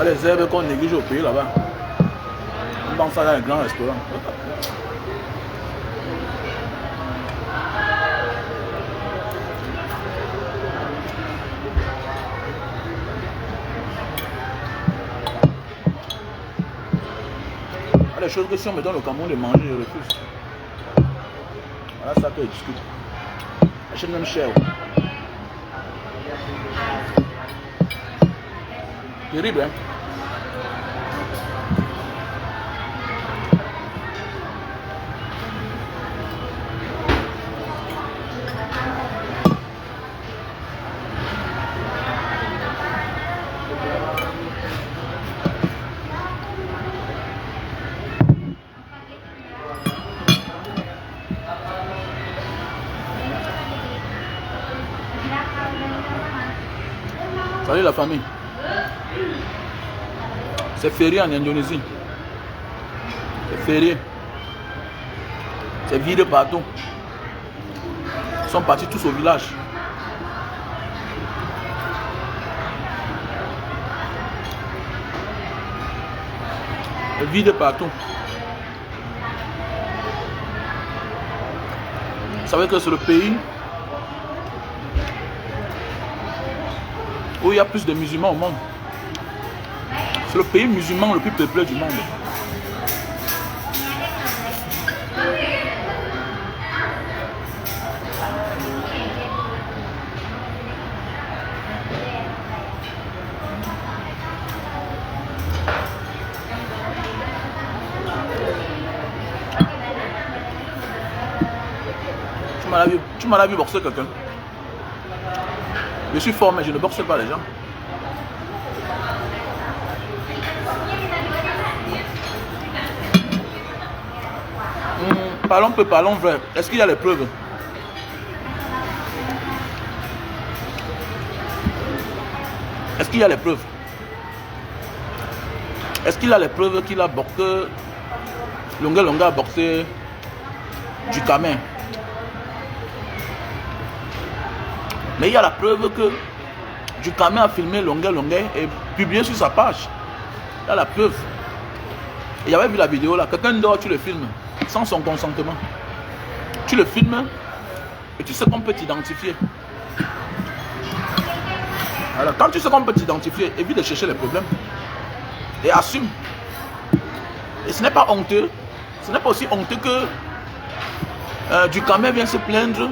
Les herbes qu'on néglige au pays là-bas. On pense ça dans les grands restaurants. Les choses que si on me donne au Cameroun de manger, je refuse. Voilà ça que je discute. Achète même cher. Terrible, hein? Salut la famille. C'est férié en Indonésie. C'est férié. C'est vide partout. Ils sont partis tous au village. C'est vide partout. Vous savez que c'est le pays où il y a plus de musulmans au monde. C'est le pays musulman le plus peuplé du monde. Tu m'as vu boxer quelqu'un. Je suis fort mais je ne boxe pas les gens. Parlons peu, parlons vrai. Est-ce qu'il y a les preuves? Est-ce qu'il y a les preuves? Est-ce qu'il a les preuves qu'il a boxé? Longa a boxé du Cameroun. Mais il y a la preuve que du Cameroun a filmé Longa et publié sur sa page. Il y a la preuve. Et j'avais vu la vidéo là. Quelqu'un dort, tu le filmes sans son consentement. Tu le filmes et tu sais qu'on peut t'identifier. Alors quand tu sais qu'on peut t'identifier, évite de chercher les problèmes. Et assume. Et ce n'est pas honteux. Ce n'est pas aussi honteux que du Cameroun vient se plaindre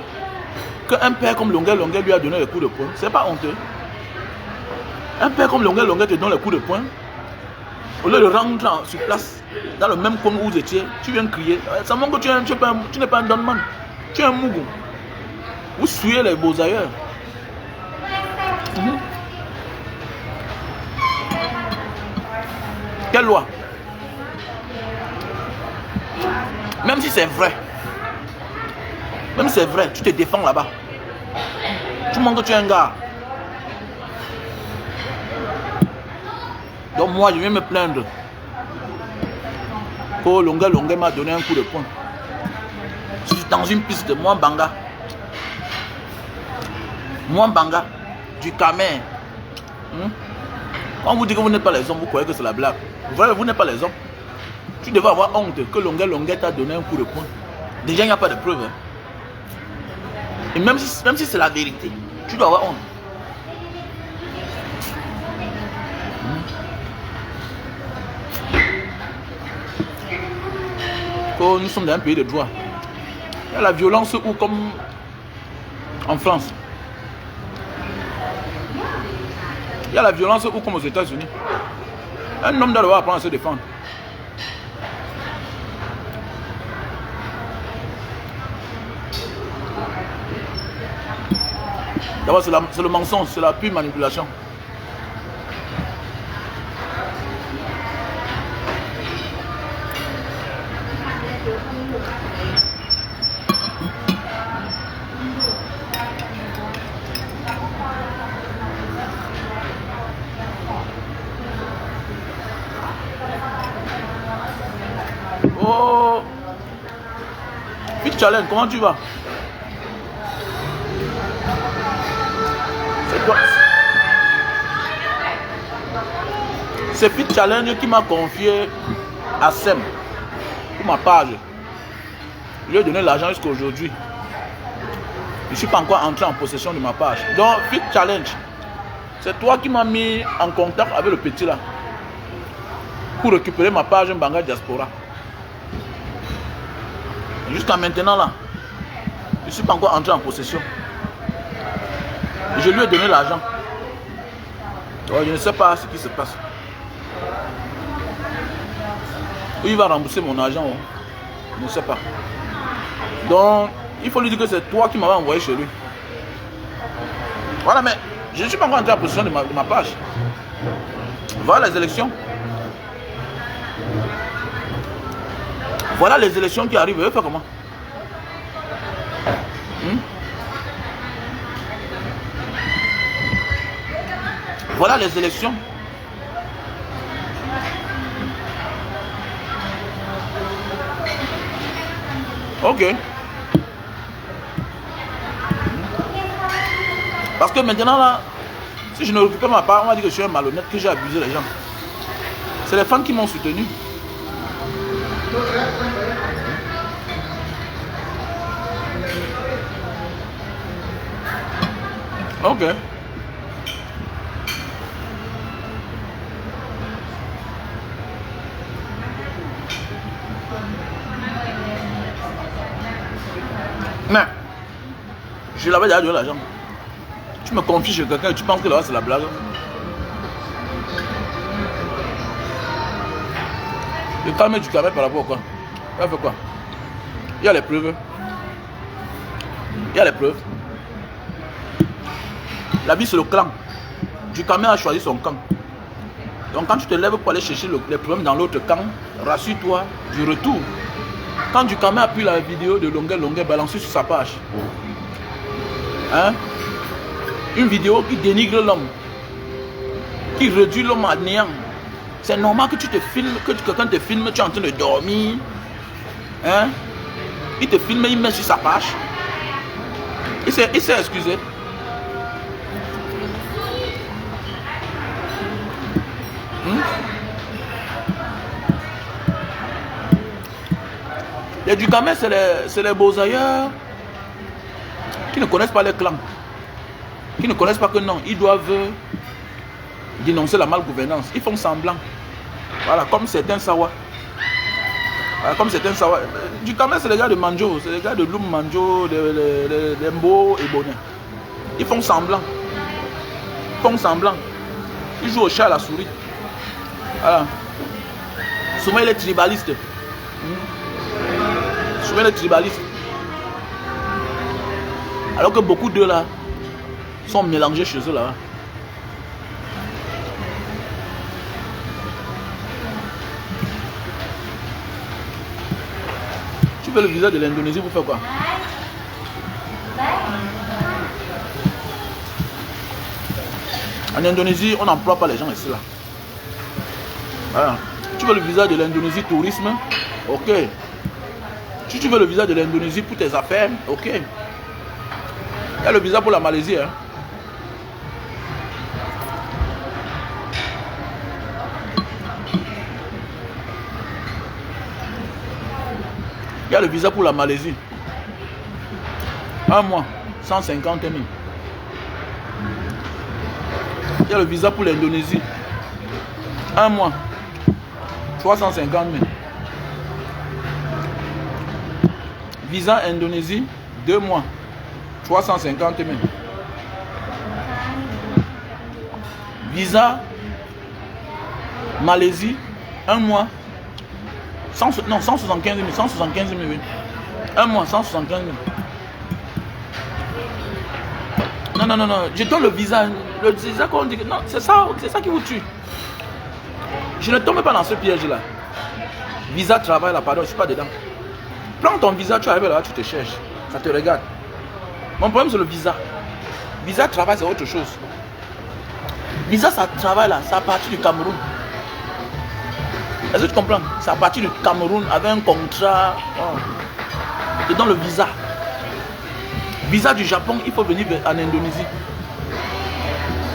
qu'un père comme Longa lui a donné le coup de poing. Ce n'est pas honteux. Un père comme Longa te donne le coup de poing. Au lieu de rentrer sur place, dans le même coin où vous étiez, tu viens crier. Ça montre que tu n'es pas un donman. Tu es un mougou. Vous suivez les beaux ailleurs. Quelle loi? Même si c'est vrai. Même si c'est vrai, tu te défends là-bas. Tu montres que tu es un gars. Donc moi, je viens me plaindre. Que Longa m'a donné un coup de poing. Je suis dans une piste, moi Banga. Moi Banga, du Cameroun. Quand vous dites que vous n'êtes pas les hommes, vous croyez que c'est la blague. Vous n'êtes pas les hommes. Tu devrais avoir honte que Longa t'a donné un coup de poing. Déjà, il n'y a pas de preuve. Et même si c'est la vérité, tu dois avoir honte. Oh, nous sommes dans un pays de droit. Il y a la violence ou comme en France. Il y a la violence ou comme aux États-Unis. Un homme doit apprendre à se défendre. D'abord, c'est le mensonge, c'est la pure manipulation. Oh, Big Challenge, comment tu vas? C'est Fit Challenge qui m'a confié à SEM pour ma page. Je lui ai donné l'argent jusqu'à aujourd'hui. Je ne suis pas encore entré en possession de ma page. Donc, Fit Challenge, c'est toi qui m'as mis en contact avec le petit là pour récupérer ma page Mbanga Diaspora. Jusqu'à maintenant là, je ne suis pas encore entré en possession. Je lui ai donné l'argent. Je ne sais pas ce qui se passe. Où il va rembourser mon argent, je ne sais pas. Donc, il faut lui dire que c'est toi qui m'avais envoyé chez lui. Voilà, mais je ne suis pas encore entré en possession de ma page. Voilà les élections. Voilà les élections qui arrivent. Je vais faire comment? Voilà les élections. Ok. Parce que maintenant là, si je ne récupère ma part, on va dire que je suis un malhonnête, que j'ai abusé les gens. C'est les fans qui m'ont soutenu. Ok. Mais, je l'avais déjà donné l'argent. Tu me confies chez quelqu'un et tu penses que là c'est la blague. Le calme du carré par rapport à quoi? Il a fait quoi? Il y a les preuves. Il y a les preuves. La vie c'est le clan. Ducamel a choisi son camp. Donc quand tu te lèves pour aller chercher les problèmes dans l'autre camp, rassure-toi du retour. Quand Ducamel a pris la vidéo de Longuet balancée sur sa page, hein? Une vidéo qui dénigre l'homme, qui réduit l'homme à néant. C'est normal que tu te filmes, que quelqu'un te filme, tu es en train de dormir. Hein? Il te filme, il met sur sa page. Il s'est excusé. Les Ducamel, c'est les beaux ailleurs qui ne connaissent pas les clans. Qui ne connaissent pas que non, ils doivent dénoncer la malgouvernance. Ils font semblant. Voilà, comme certains Sawa. Voilà, comme certains Sawa. Ducamel, c'est les gars de Manjo, c'est les gars de Loum Manjo, de Mbo et Bonnet. Ils font semblant. Ils font semblant. Ils jouent au chat à la souris. Voilà. Souvent, il est tribaliste. Souvent, il est tribaliste. Alors que beaucoup d'eux là sont mélangés chez eux là. Tu veux le visa de l'Indonésie pour faire quoi? En Indonésie, on n'emploie pas les gens ici là. Voilà. Tu veux le visa de l'Indonésie tourisme? Ok. Si tu veux le visa de l'Indonésie pour tes affaires, ok. Il y a le visa pour la Malaisie. Hein. Il y a le visa pour la Malaisie. 1 mois, 150 000. Il y a le visa pour l'Indonésie. 1 mois, 350 000. Visa Indonésie, 2 mois, 350 000. Visa Malaisie, 1 mois, 175 000, 175 000, oui. 1 mois, 175 000. Non, je donne le visa qu'on dit que non, c'est ça qui vous tue. Je ne tombe pas dans ce piège-là. Visa travail là, pardon, je ne suis pas dedans. Prends ton visa, tu arrives là, tu te cherches, ça te regarde. Mon problème c'est le visa. Visa travail c'est autre chose. Visa ça travaille là, c'est à partir du Cameroun. Est-ce que tu comprends? C'est à partir du Cameroun avec un contrat. Oh. Et dans le visa. Visa du Japon, il faut venir en Indonésie.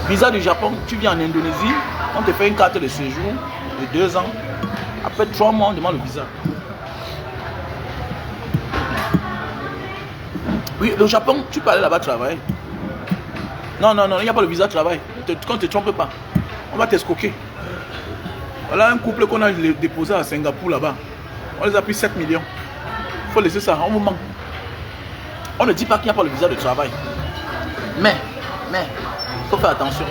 Visa du Japon, tu viens en Indonésie, On te fait une carte de séjour de 2 ans. Après 3 mois, on demande le visa. Oui, le Japon, tu peux aller là-bas travailler. Non, il n'y a pas le visa de travail. Quand tu ne te trompes pas, on va t'escroquer. Voilà un couple qu'on a déposé à Singapour là-bas. On les a pris 7 millions. Il faut laisser ça, on vous manque. On ne dit pas qu'il n'y a pas le visa de travail. Mais, il faut faire attention.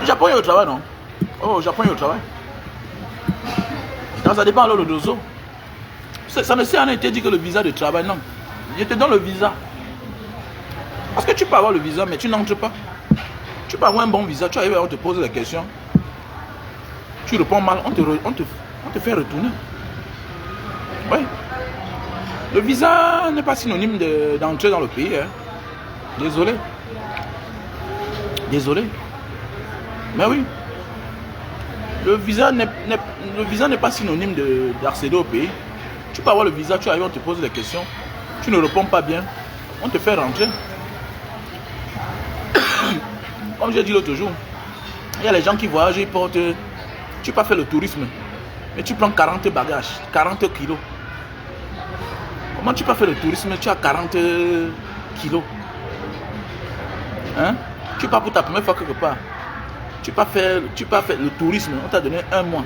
Au Japon, il y a le travail, non? Oh, au Japon, il y a le travail. Non, ça dépend alors le dozo. Ça ne sert à rien de te dire que le visa de travail, non. Je te donne le visa. Parce que tu peux avoir le visa, mais tu n'entres pas. Tu peux avoir un bon visa, tu arrives, on te pose la question. Tu réponds mal, on te fait retourner. Oui. Le visa n'est pas synonyme d'entrer dans le pays. Hein. Désolé. Désolé. Mais oui. Le visa n'est pas synonyme d'accéder au pays. Tu peux avoir le visa, tu arrives, on te pose des questions. Tu ne réponds pas bien. On te fait rentrer. Comme j'ai dit l'autre jour, il y a les gens qui voyagent, ils portent. Tu peux pas faire le tourisme, mais tu prends 40 bagages, 40 kilos. Comment tu peux faire le tourisme, tu as 40 kilos? Hein? Tu pars pour ta première fois quelque part. Tu peux faire le tourisme, on t'a donné 1 mois,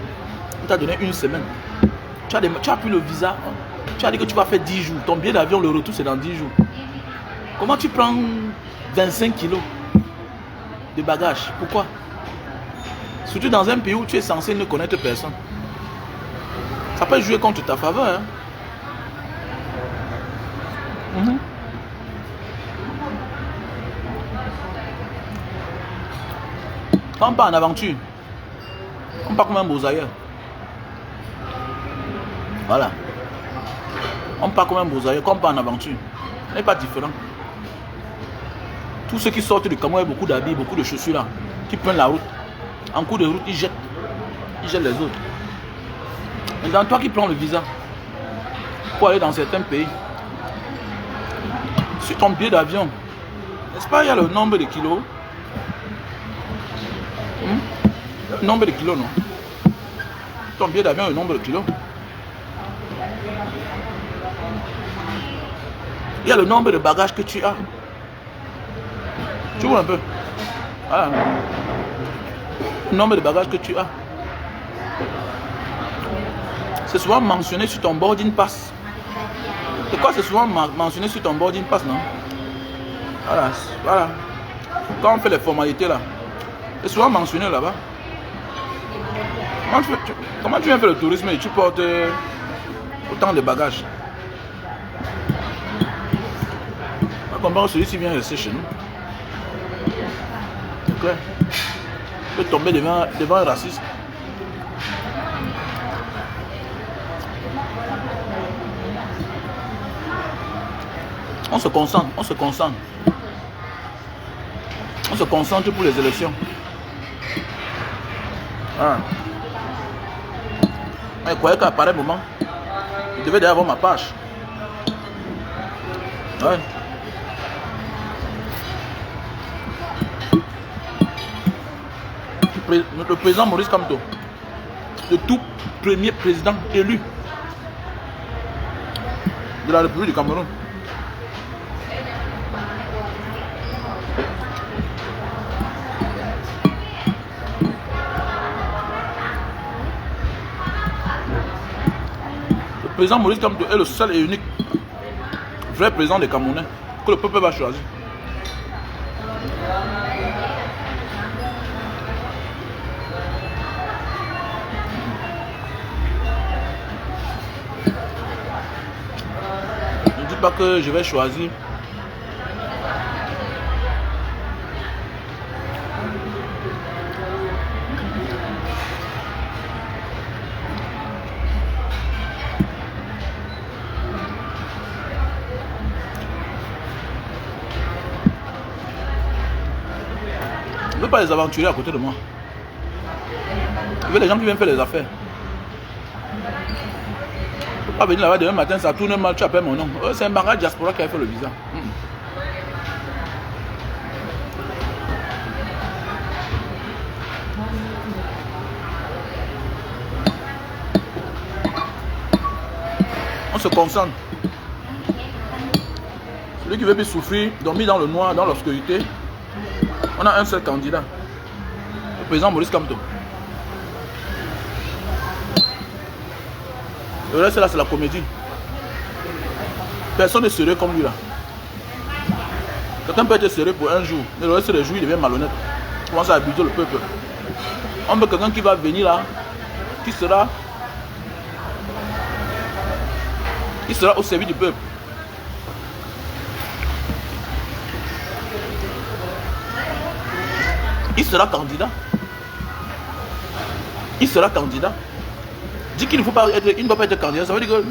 on t'a donné 1 semaine. Tu as pris le visa, tu as dit que tu vas faire 10 jours. Ton billet d'avion, le retour, c'est dans 10 jours. Comment tu prends 25 kilos de bagages? Pourquoi? Surtout dans un pays où tu es censé ne connaître personne. Ça peut jouer contre ta faveur. Hein? Quand on part en aventure, on part comme un beaux-ailleurs. Voilà. On part comme un beaux-ailleurs, quand on part en aventure. On n'est pas différent. Tous ceux qui sortent du Cameroun, beaucoup d'habits, beaucoup de chaussures là, qui prennent la route. En cours de route, ils jettent les autres. Maintenant, toi qui prends le visa pour aller dans certains pays, sur ton billet d'avion, n'est-ce pas, il y a le nombre de kilos? Le nombre de kilos, non? Ton billet d'avion, le nombre de kilos. Il y a le nombre de bagages que tu as. Tu vois un peu? Voilà. Le nombre de bagages que tu as. C'est souvent mentionné sur ton boarding pass. C'est quoi? C'est souvent mentionné sur ton boarding pass, non? Voilà. Quand on fait les formalités là, c'est souvent mentionné là-bas. Comment tu viens faire le tourisme et tu portes autant de bagages? On comprend celui-ci vient rester chez nous. C'est clair. Tu peux tomber devant un raciste. On se concentre. On se concentre pour les élections. Ah. Je croyais qu'à pareil moment, je devais déjà avoir ma page. Ouais. Le président Maurice Kamto, le tout premier président élu de la République du Cameroun. Le président Maurice Kamto est le seul et unique vrai président des Camerounais que le peuple va choisir. Ne dis pas que je vais choisir. pas les aventuriers à côté de moi. Je veux les gens qui viennent faire les affaires. Je ne peux pas venir là-bas demain matin, ça tourne mal, tu appelles mon nom. C'est un bagage diaspora qui a fait le visa. On se concentre. Celui qui veut plus souffrir, dormir dans le noir, dans l'obscurité, on a un seul candidat. Le président Maurice Kamto. Le reste là, c'est la comédie. Personne n'est sérieux comme lui là. Quelqu'un peut être sérieux pour un jour, mais le reste des jours, il devient malhonnête. Il commence à abuser le peuple. On veut quelqu'un qui va venir là, qui sera au service du peuple. Il sera candidat. Il sera candidat. Dit qu'il ne faut pas être, il ne doit pas être candidat. Ça veut dire que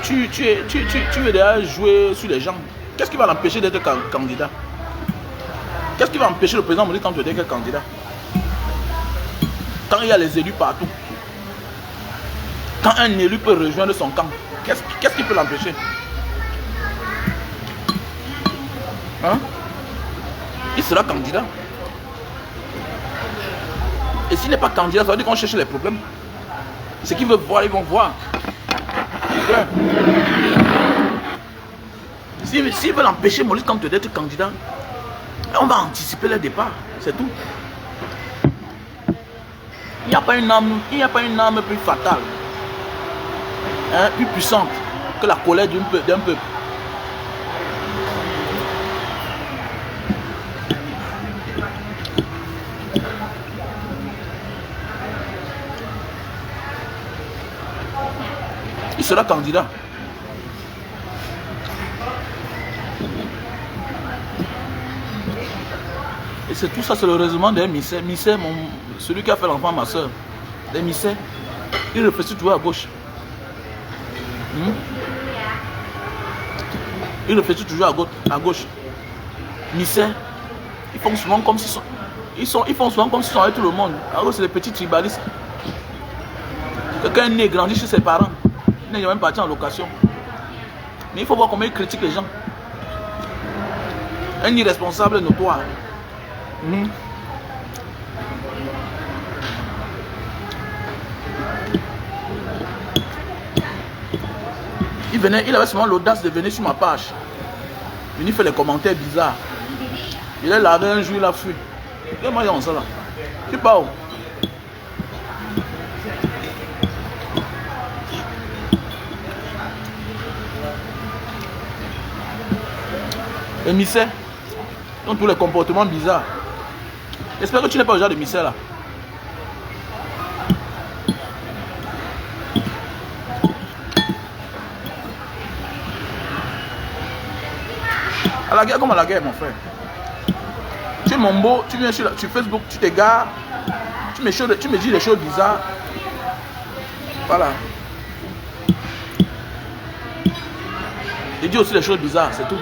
tu veux déjà jouer sur les gens. Qu'est-ce qui va l'empêcher d'être candidat? Qu'est-ce qui va empêcher le président Maurice Kamto d'être candidat? Quand il y a les élus partout. Quand un élu peut rejoindre son camp, qu'est-ce qui peut l'empêcher? Hein? Il sera candidat. Et s'il n'est pas candidat, ça veut dire qu'on cherche les problèmes. Ce qu'ils veulent voir, ils vont voir. S'ils veulent empêcher Maurice Kamto d'être candidat, on va anticiper le départ. C'est tout. Il n'y a pas une arme plus fatale, plus puissante que la colère d'un peuple. Il sera candidat. Et c'est tout ça, c'est le raisonnement d'un misère. Misère, celui qui a fait l'enfant à ma soeur. Des misères. Il réfléchit toujours à gauche. Il réfléchit toujours à gauche. Misère. Ils font souvent comme s'ils sont. Ils font souvent comme s'ils sont avec tout le monde. Alors c'est les petits tribalistes. Quelqu'un est né, grandi chez ses parents. Il n'est même parti en location. Mais il faut voir comment il critique les gens. Un irresponsable notoire. Il avait seulement l'audace de venir sur ma page. Il fait les commentaires bizarres. Il est lavé un jour, il a fui. Comment il y a ça là? Tu parles. Émissaire, donc tous les comportements bizarres. J'espère que tu n'es pas le genre d'émissaire là. À la guerre comme à la guerre, mon frère. Tu es mon beau, tu viens sur Facebook, tu t'égares, tu me dis des choses bizarres. Voilà. Je dis aussi des choses bizarres, c'est tout.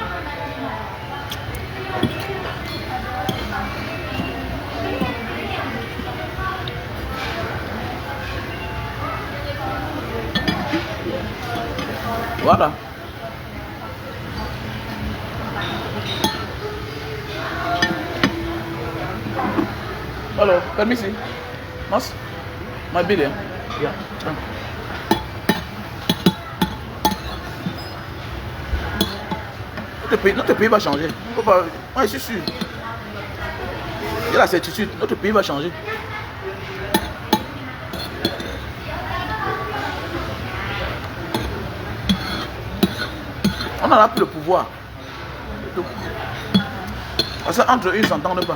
Voilà. Hello, let me see. Mas, my bill, yeah. Yeah. Notre pays va changer. Moi, je suis sûr. J'ai la certitude. Notre pays va changer. On n'aura plus le pouvoir. Parce qu'entre eux, ils ne s'entendent pas.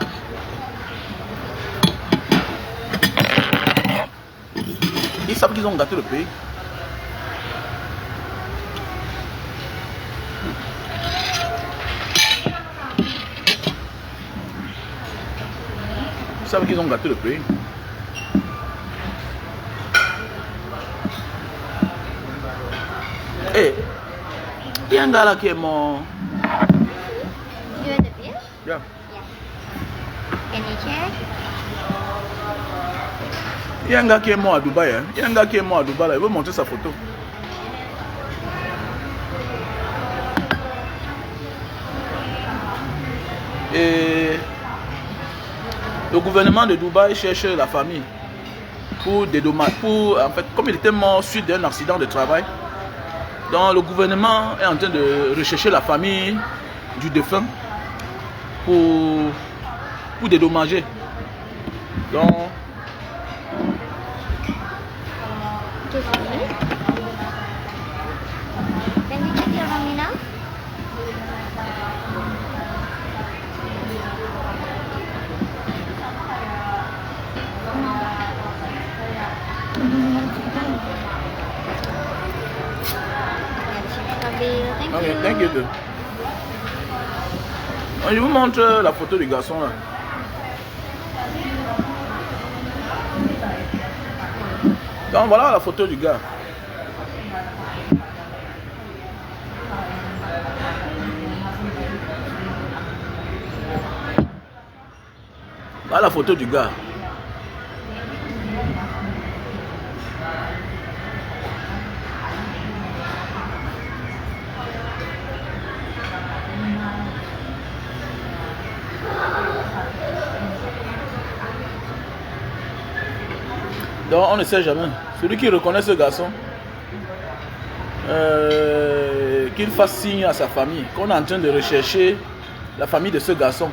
Ils savent qu'ils ont gâté le pays. Ils savent qu'ils ont gâté le pays. Hey, il y a un gars là qui est mort. You want the beer? Yeah. Il y a un gars qui est mort à Dubaï. Hein. Il y a un gars qui est mort à Dubaï. Là. Il veut montrer sa photo. Et le gouvernement de Dubaï cherche la famille pour dédommager. En fait, comme il était mort suite d'un accident de travail, donc le gouvernement est en train de rechercher la famille du défunt pour dédommager. Donc, okay, thank you. Je vous montre la photo du garçon là. Donc voilà la photo du gars. Voilà la photo du gars. Donc on ne sait jamais. Celui qui reconnaît ce garçon, qu'il fasse signe à sa famille, qu'on est en train de rechercher la famille de ce garçon.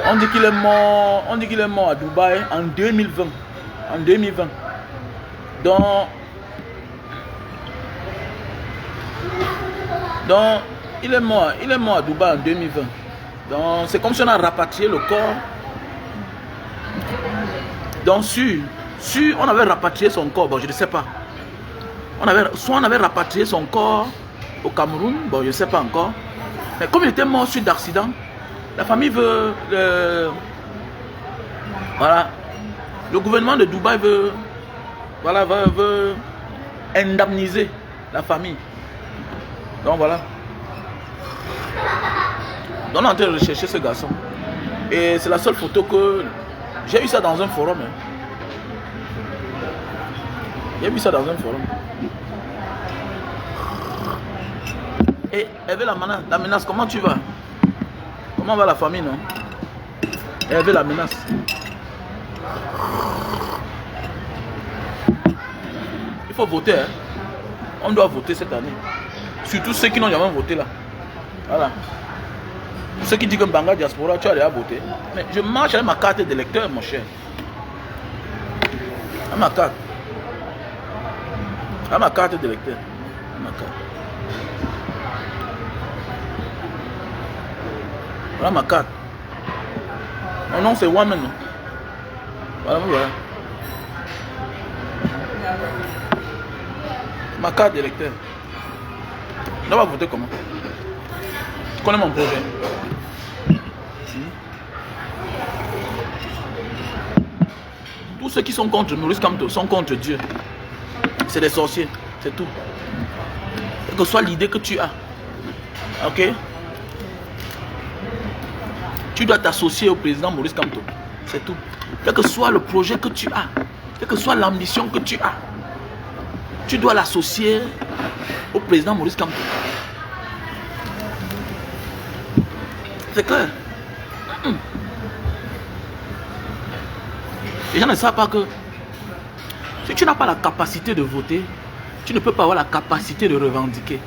On dit qu'il est mort, à Dubaï en 2020. En 2020. Donc il est mort à Dubaï en 2020. Donc c'est comme si on a rapatrié le corps. Donc on avait rapatrié son corps, bon je ne sais pas. Soit on avait rapatrié son corps au Cameroun, bon je ne sais pas encore. Mais comme il était mort suite d'accident, la famille veut... voilà. Le gouvernement de Dubaï veut indemniser la famille. Donc voilà. Donc on est en train de rechercher ce garçon. Et c'est la seule photo que... J'ai vu ça dans un forum. Hein. J'ai vu ça dans un forum. Et Hervé la menace, comment tu vas? Comment va la famille, non? Hervé la menace. Il faut voter. Hein. On doit voter cette année. Surtout ceux qui n'ont jamais voté là. Voilà. Ceux qui disent que Banga Diaspora, tu as déjà voté. Mais je marche avec ma carte d'électeur, mon cher. Avec ma carte. Avec ma carte d'électeur. Voilà ma carte. Mon nom c'est Wamen. Voilà, voilà. Ma carte d'électeur. On va voter comment? Tu connais mon projet? Tous ceux qui sont contre Maurice Kamto sont contre Dieu. C'est des sorciers, c'est tout. Quelle que soit l'idée que tu as, ok? Tu dois t'associer au président Maurice Kamto. C'est tout. Quel que soit le projet que tu as, quelle que soit l'ambition que tu as, tu dois l'associer au président Maurice Kamto. C'est clair. Les gens ne savent pas que si tu n'as pas la capacité de voter, tu ne peux pas avoir la capacité de revendiquer.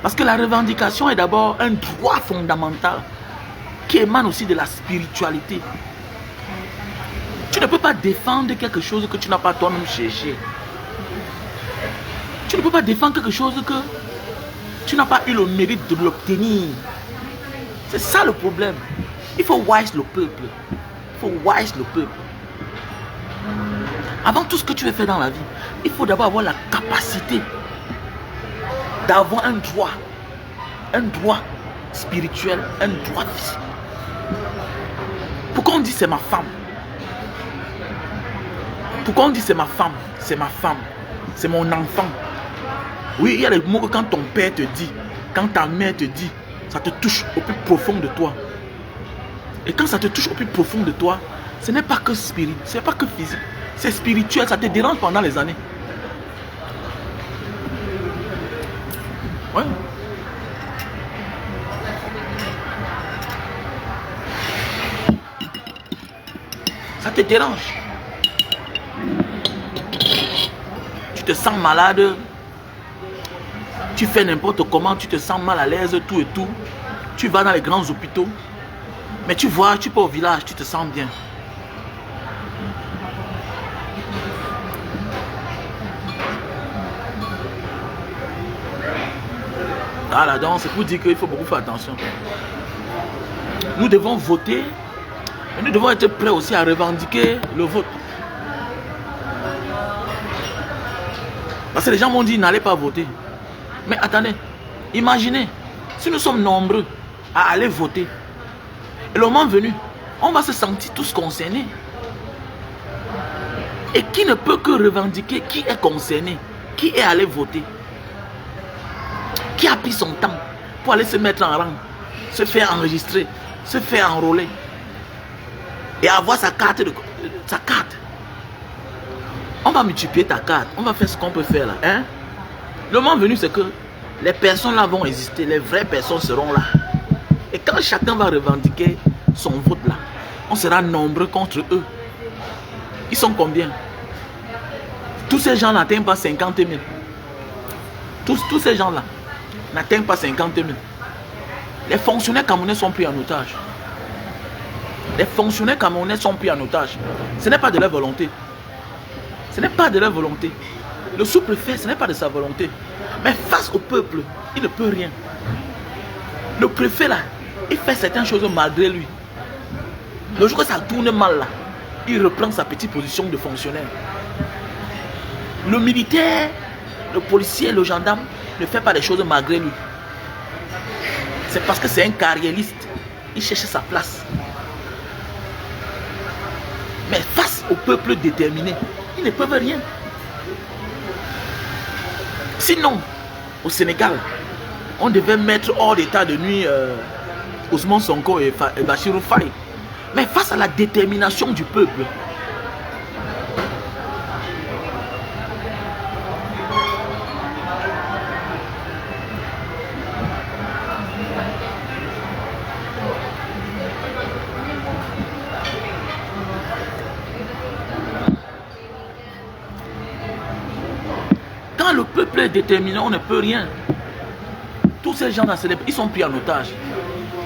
Parce que la revendication est d'abord un droit fondamental qui émane aussi de la spiritualité. Tu ne peux pas défendre quelque chose que tu n'as pas toi-même cherché. Tu ne peux pas défendre quelque chose que tu n'as pas eu le mérite de l'obtenir. C'est ça le problème. Il faut wise le peuple. Il faut wise le peuple. Avant tout ce que tu veux faire dans la vie, il faut d'abord avoir la capacité d'avoir un droit spirituel, un droit physique. Pourquoi on dit c'est ma femme? Pourquoi on dit c'est ma femme? C'est ma femme, c'est mon enfant. Oui, il y a des mots que quand ton père te dit, quand ta mère te dit, ça te touche au plus profond de toi. Et quand ça te touche au plus profond de toi, ce n'est pas que spirituel, ce n'est pas que physique, c'est spirituel, ça te dérange pendant les années. Ouais. Ça te dérange. Tu te sens malade. Tu fais n'importe comment, tu te sens mal à l'aise, tout et tout. Tu vas dans les grands hôpitaux. Mais tu vois, tu pars au village, tu te sens bien. Voilà, donc c'est pour dire qu'il faut beaucoup faire attention. Nous devons voter. Et nous devons être prêts aussi à revendiquer le vote. Parce que les gens m'ont dit n'allez pas voter. Mais attendez, imaginez, si nous sommes nombreux à aller voter, et le moment venu, on va se sentir tous concernés. Et qui ne peut que revendiquer qui est concerné, qui est allé voter, qui a pris son temps pour aller se mettre en rang, se faire enregistrer, se faire enrôler et avoir sa carte. On va multiplier ta carte, on va faire ce qu'on peut faire là. Hein? Le moment venu, c'est que les personnes là vont exister, les vraies personnes seront là. Et quand chacun va revendiquer son vote là, on sera nombreux contre eux. Ils sont combien? Tous ces gens n'atteignent pas 50 000. Tous ces gens là n'atteignent pas 50 000. Les fonctionnaires camerounais sont pris en otage. Les fonctionnaires camerounais sont pris en otage. Ce n'est pas de leur volonté. Ce n'est pas de leur volonté. Le sous-préfet, ce n'est pas de sa volonté. Mais face au peuple, il ne peut rien. Le préfet là, il fait certaines choses malgré lui. Le jour que ça tourne mal là, il reprend sa petite position de fonctionnaire. Le militaire, le policier, le gendarme ne fait pas les choses malgré lui. C'est parce que c'est un carriériste. Il cherche sa place. Mais face au peuple déterminé, ils ne peuvent rien. Sinon, au Sénégal, on devait mettre hors d'état de nuit Ousmane Sonko et Bassirou Faye. Mais face à la détermination du peuple, quand le peuple est déterminé, on ne peut rien. Tous ces gens-là, ils sont pris en otage.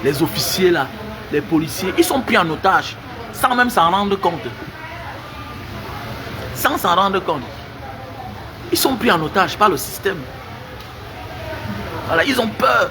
Les officiers là, les policiers, ils sont pris en otage sans même s'en rendre compte. Sans s'en rendre compte. Ils sont pris en otage par le système. Voilà, ils ont peur.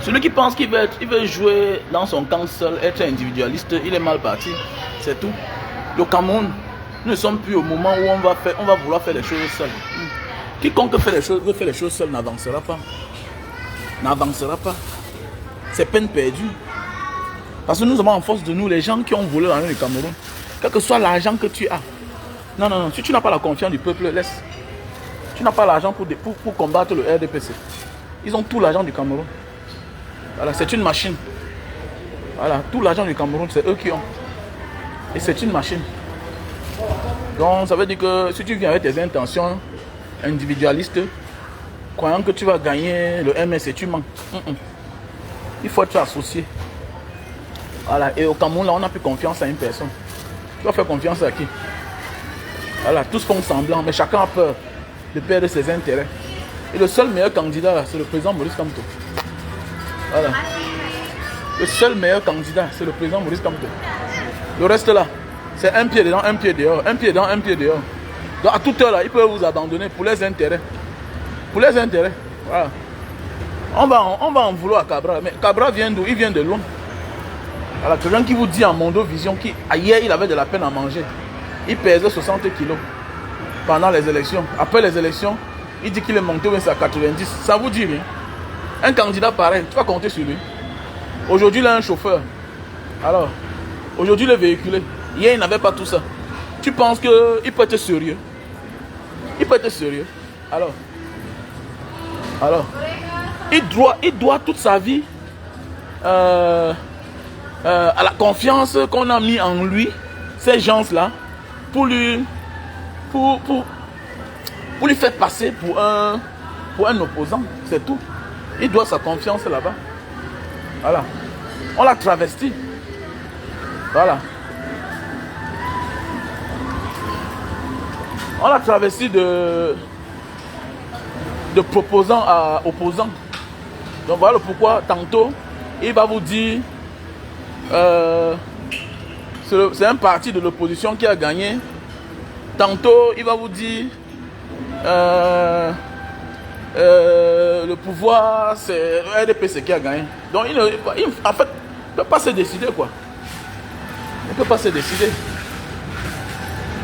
Celui qui pense qu'il veut jouer dans son camp seul, être individualiste, il est mal parti. C'est tout. Le Cameroun, nous ne sommes plus au moment où on va vouloir faire les choses seul. Quiconque veut faire les choses seul n'avancera pas. N'avancera pas. C'est peine perdue. Parce que nous avons en force de nous les gens qui ont volé l'argent du Cameroun. Quel que soit l'argent que tu as. Non, non, non. Si tu n'as pas la confiance du peuple, laisse. Tu n'as pas l'argent pour combattre le RDPC. Ils ont tout l'argent du Cameroun. Voilà, c'est une machine. Voilà, tout l'argent du Cameroun, c'est eux qui ont. Et c'est une machine. Donc, ça veut dire que si tu viens avec tes intentions individualistes, croyant que tu vas gagner le MS, tu manques. Il faut être associé. Voilà, et au Cameroun, là, on n'a plus confiance à une personne. Tu vas faire confiance à qui? Voilà, tous font semblant, mais chacun a peur de perdre ses intérêts. Et le seul meilleur candidat, c'est le président Maurice Kamto. Voilà. Le seul meilleur candidat, c'est le président Maurice Kamto. Le reste là, c'est un pied dedans, un pied dehors, un pied dedans, un pied dehors. Donc à toute heure là, ils peuvent vous abandonner pour les intérêts. Pour les intérêts. Voilà. On va en vouloir à Cabral. Mais Cabral vient d'où? Il vient de loin. Voilà, quelqu'un qui vous dit en Mondovision qu'hier il avait de la peine à manger. Il pesait 60 kilos pendant les élections. Après les élections, il dit qu'il est monté à 90. Ça vous dit rien? Un candidat pareil, tu vas compter sur lui. Aujourd'hui, il a un chauffeur. Alors, aujourd'hui, il est véhiculé. Hier, il n'avait pas tout ça. Tu penses qu'il peut être sérieux? Il peut être sérieux. Alors, il doit toute sa vie à la confiance qu'on a mis en lui, ces gens-là, pour lui faire passer pour un opposant. C'est tout. Il doit sa confiance là-bas. Voilà. On l'a travesti. Voilà. On l'a travesti de proposant à opposant. Donc voilà pourquoi tantôt il va vous dire c'est un parti de l'opposition qui a gagné. Tantôt il va vous dire le pouvoir c'est le RDPC qui a gagné. Donc en fait il ne peut pas se décider quoi. Il ne peut pas se décider. Il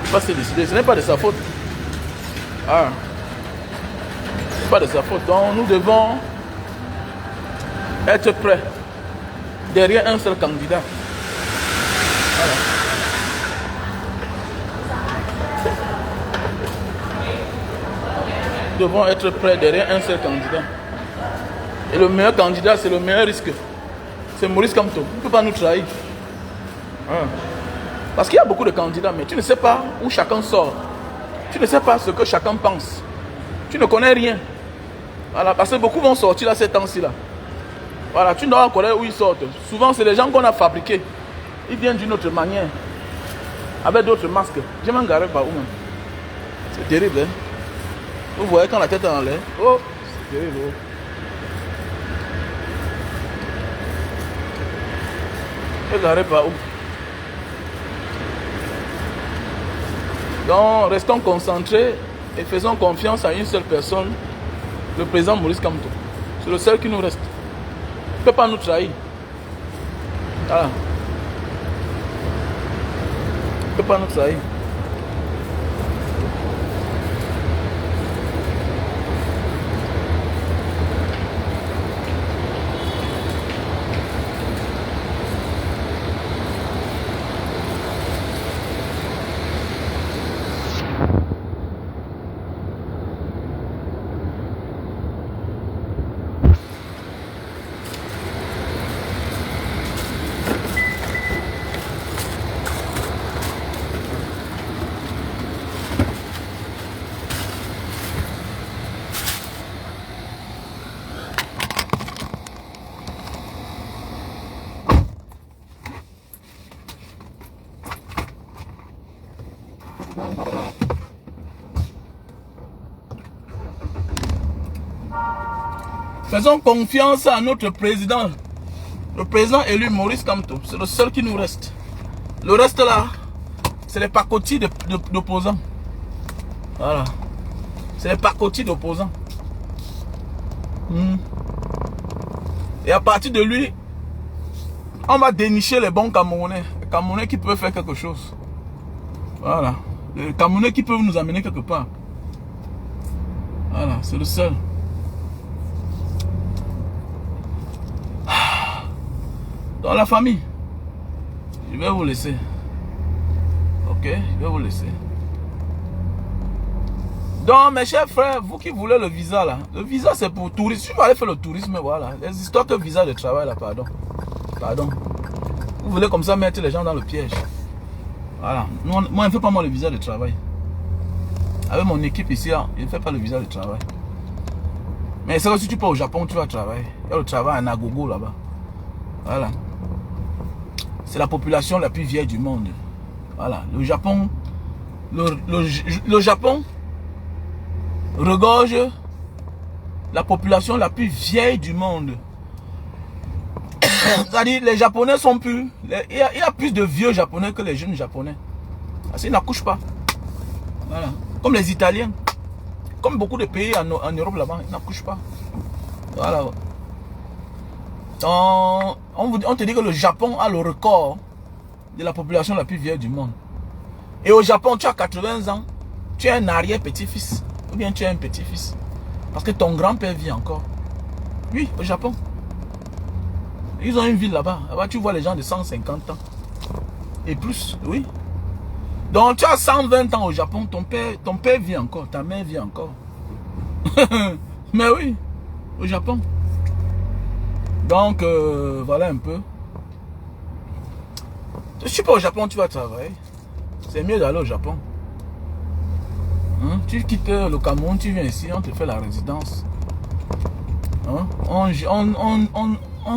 ne peut pas se décider. Ce n'est pas de sa faute. Ah. Ce n'est pas de sa faute. Donc nous devons être prêts derrière un seul candidat. Voilà. Nous devons être prêts derrière un seul candidat. Et le meilleur candidat, c'est le meilleur risque. C'est Maurice Kamto. Il ne peut pas nous trahir. Parce qu'il y a beaucoup de candidats, mais tu ne sais pas où chacun sort. Tu ne sais pas ce que chacun pense. Tu ne connais rien. Voilà, parce que beaucoup vont sortir à ces temps-ci là. Voilà, tu dois connaître où ils sortent. Souvent, c'est les gens qu'on a fabriqués. Ils viennent d'une autre manière. Avec d'autres masques. Je m'en garde par où même. C'est terrible, hein. Vous voyez quand la tête est en l'air. Oh, c'est terrible. Oh. Regardez par où. Donc, restons concentrés et faisons confiance à une seule personne, le président Maurice Kamto. C'est le seul qui nous reste. Il ne peut pas nous trahir. Voilà. Il ne peut pas nous trahir. Faisons confiance à notre président. Le président élu Maurice Kamto. C'est le seul qui nous reste. Le reste là, c'est les pacotis d'opposants. Voilà. C'est les pacotis d'opposants. Et à partir de lui, on va dénicher les bons Camerounais. Les Camerounais qui peuvent faire quelque chose. Voilà. Les Camerounais qui peuvent nous amener quelque part. Voilà, c'est le seul. Dans la famille, je vais vous laisser. Ok, je vais vous laisser. Donc, mes chers frères, vous qui voulez le visa là, le visa c'est pour tourisme. Si vous allez faire le tourisme, voilà. Les histoires de visa de travail là, pardon. Pardon. Vous voulez comme ça mettre les gens dans le piège. Voilà. Moi, je ne fais pas moi le visa de travail. Avec mon équipe ici, je ne fais pas le visa de travail. Mais c'est que si tu pars au Japon, tu vas travailler. Il y a le travail à Nagogo là-bas. Voilà. C'est la population la plus vieille du monde. Voilà, le Japon, le Japon regorge la population la plus vieille du monde. C'est-à-dire, les Japonais sont plus... Il y a plus de vieux Japonais que les jeunes Japonais. Parce qu'ils n'accouchent pas. Voilà. Comme les Italiens. Comme beaucoup de pays en Europe là-bas, ils n'accouchent pas. Voilà. On te dit que le Japon a le record de la population la plus vieille du monde. Et au Japon, tu as 80 ans, tu es un arrière-petit-fils. Ou bien tu es un petit-fils. Parce que ton grand-père vit encore. Oui, au Japon. Ils ont une ville là-bas. Là-bas, tu vois les gens de 150 ans. Et plus, oui. Donc, tu as 120 ans au Japon, ton père vit encore, ta mère vit encore. Mais oui, au Japon. Donc, voilà un peu. Je ne suis pas au Japon, tu vas travailler. C'est mieux d'aller au Japon. Hein? Tu quittes le Cameroun, tu viens ici, on te fait la résidence. Hein? On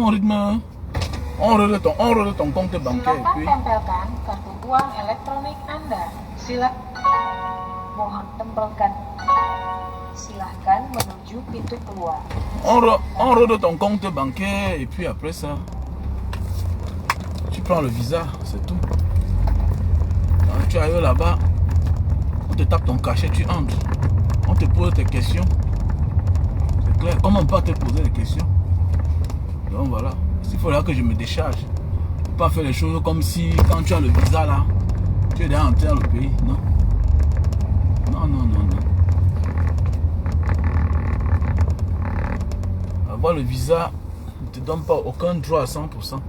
rythme, on relève ton compte bancaire. Silakan tempelkan kartu uang elektronik Anda. Mohon tempelkan. Silahkan menuju pintu keluar. On relève ton compte bancaire et puis après ça, tu prends le visa, c'est tout. Hein, tu arrives là-bas, on te tape ton cachet, tu entres. On te pose tes questions. C'est clair, comment on peut te poser des questions? Donc voilà, il faudra que je me décharge. Faut pas faire les choses comme si quand tu as le visa là, tu es déjà entré dans le pays. Non. Non, non, non, non. Avoir le visa ne te donne pas aucun droit à 100%.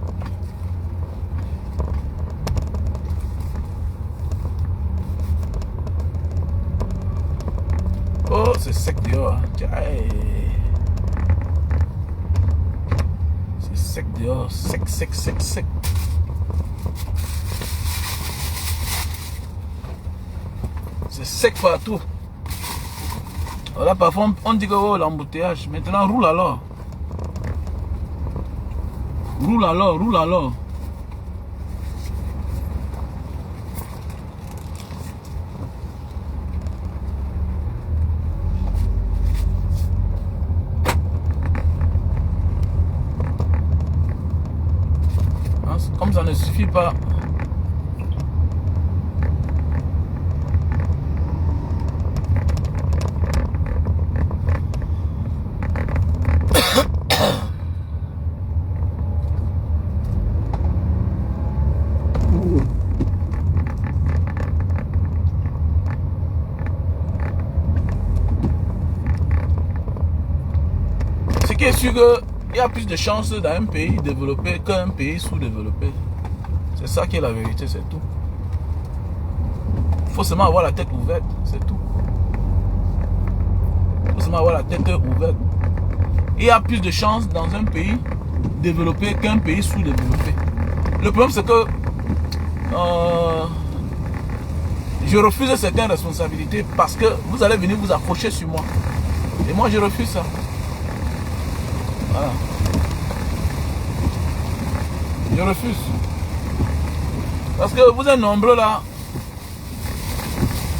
Oh, c'est sec dehors. C'est sec dehors. Sec, sec, sec, sec. C'est sec partout. Voilà, parfois on dit que oh, l'embouteillage. Maintenant, roule alors. Roule alors, roule alors. Comme ça ne suffit pas. Ce qui est sûr que il y a plus de chances dans un pays développé qu'un pays sous-développé. C'est ça qui est la vérité, c'est tout. Il faut seulement avoir la tête ouverte, c'est tout. Il faut seulement avoir la tête ouverte. Il y a plus de chances dans un pays développé qu'un pays sous-développé. Le problème c'est que je refuse certaines responsabilités parce que vous allez venir vous accrocher sur moi. Et moi je refuse ça. Voilà. Je refuse. Parce que vous êtes nombreux là.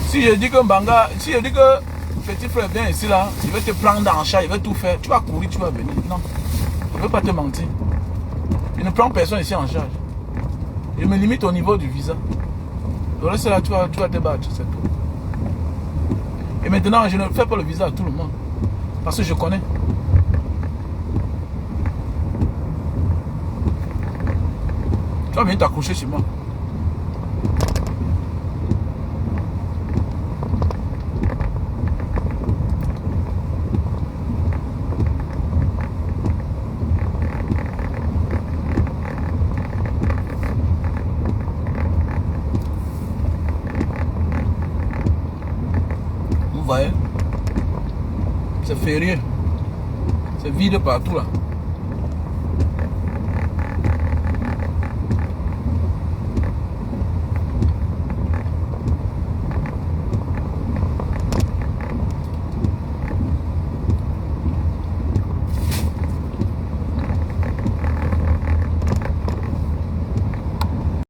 Si je dis que Mbanga, si je dis que petit frère vient ici là, il va te prendre en charge, il va tout faire. Tu vas courir, tu vas venir. Non. Je ne veux pas te mentir. Je ne prends personne ici en charge. Je me limite au niveau du visa. Le reste là, tu vas te battre, c'est tout. Et maintenant, je ne fais pas le visa à tout le monde. Parce que je connais. Tu vas venir t'accrocher sur moi. Vous voyez? C'est férié. C'est vide partout là.